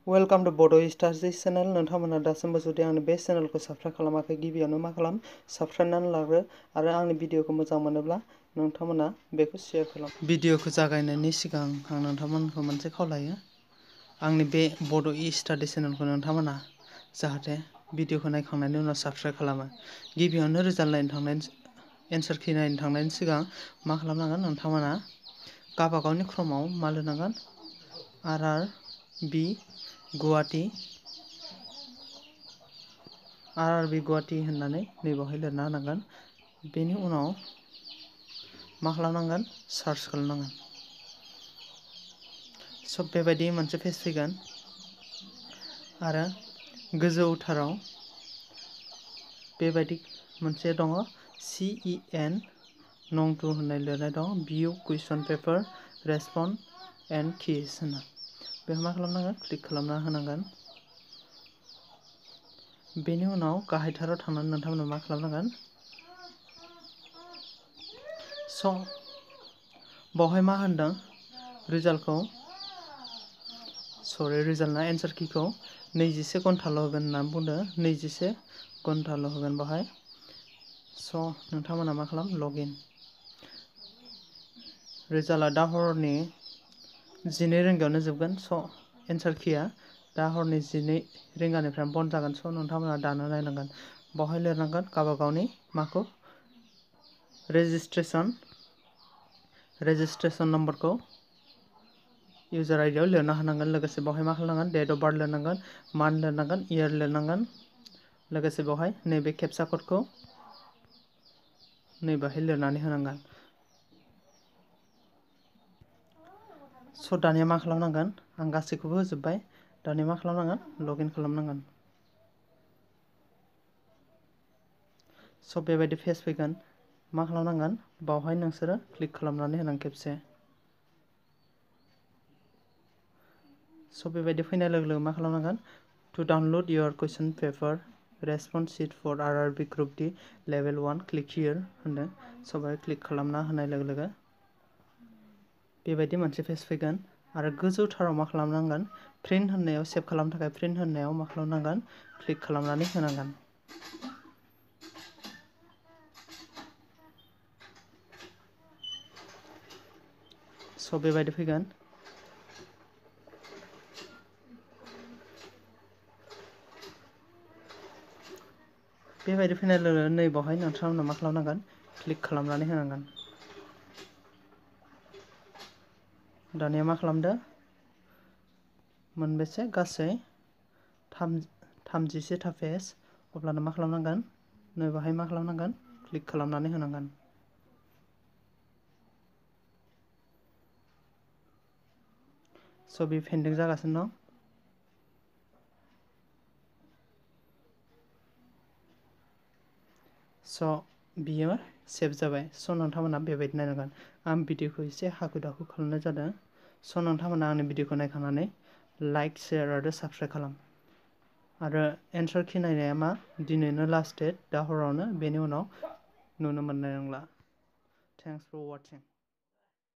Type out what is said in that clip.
Welcome to बड' studies channel. नोंथांमोना दासिमबो जुदि आंनि बे चेनेलखौ साबस्क्राइब खालामाखै गिबियावनो मा खालाम साबस्क्राइबनानै लाग्रो आरो आंनि भिडिअखौ मोजां मोनोब्ला नोंथांमोना बेखौ शेयार खालाम। भिडिअखौ जागायनायनि सिगां आं नोंथांमोनखौ मोनसे खावलायो, आंनि बे बड' स्टाडि चेनेलखौ नोंथांमोना जाहाथे भिडिअखौ नायखांनायनि उनाव साबस्क्राइब खालामो। गिबियावनो रिजाल्ट नायनो थांनायनि एन्सार कि नायनो थांनायनि सिगां मा खालामनांगोन नोंथांमोना गावबागावनि क्रमाव मा लिरनांगोन RRB गुवाहाटी होननानै नैबावहाय लिरना होनांगोन। बेनि उनाव मा खालामनांगोन सार्च खालामनांगोन। सब बेबायदि मोनसे पेज फैगोन आरो गोजौथाराव बेबायदि मोनसे दङ CEN नं 2 होननाय लिरनाय दं भिउ कुइसन पेपर रेसपन्ड एन्ड किज होनना। बेखौ मा खालामनांगोन क्लिक खालामना होनांगोन। बेनि उनाव गाहायथाराव थांनानै नोंथांमोना मा खालामनांगोन बावहाय मा होनदों रिजाल्टखौ रिजाल्टना एन्सार किखौ 21 घन्टाल' होगोन होनना बुंदों। 21 घन्टाल' होगोन बावहाय। नोंथांमोना मा खालाम लगइन। रिजाल्टआ दा हरनि 12 रिंगायावनो जोबगोन। एन्सार किया दा हरनि 12 रिंगानिफ्राय बन्द जागोन। नोंथांमोना दानो नायनांगोन। बावहाय लिरनांगोन गावबागावनि माखौ रेजिस्ट्रेशन नम्बरखौ इउजार आइडियाव लिरना होनांगोन। लोगोसे बावहाय मा खालामनांगोन डेट अफ बार्थ लिरनांगोन, मान्थ लिरनांगोन, इयार लिरनांगोन। लोगोसे बावहाय नैबे केपचा क'डखौ नैबाहाय लिरनानै होनांगोन। दानिया मा खालामनांगोन आं गासैखौबो होजोब्बाय। दानिया मा खालामनांगोन लगइन खालामनांगोन। बेबायदि पेज फैगोन। मा खालामनांगोन बावहाय नोंसोरो क्लिक खालामनानै होनांगोन खेबसे। बेबायदि फैनाय लोगो लोगो मा खालामनांगोन to download your question paper response sheet for RRB group D level 1 click here होनदों। बेहाय क्लिक खालामना होनाय लोगो लोगो बेबायदि मोनसे पेज फैगोन आरो गोजौथाराव मा खालामनांगोन प्रिन्ट होननायाव सेभ खालामनो थाखाय प्रिन्ट होननायाव मा खालामनांगोन क्लिक खालामनानै होनांगोन। बेबायदि फैगोन। बेबायदि फैनाय लोगो लोगो नै बावहाय नोंथांमोना मा खालामनांगोन क्लिक खालामनानै होनांगोन। दानिया मा खालामदो मोनबेसे गासै 36 था पेज। अब्लानो मा खालामनांगोन नै बावहाय मा खालामनांगोन क्लिक खालामनानै होनांगोन। बे पेन्डिं जागासिनो दं। बियो सेभ जाबाय। नोंथांमोना बेबायदि नायनांगोन। आं भिडिअखौ एसे हाखु दाखु खालामनाय जादों। नोंथांमोना आंनि भिडिअखौ नायखांनानै लाइक शेयार आरो साबस्क्राइब खालाम। आरो एन्सार कि नायनाया मा दिनैनो लास्ट डेट दा हरावनो, बेनि उनाव नुनो मोननाय नंला। Thanks for वाचिं।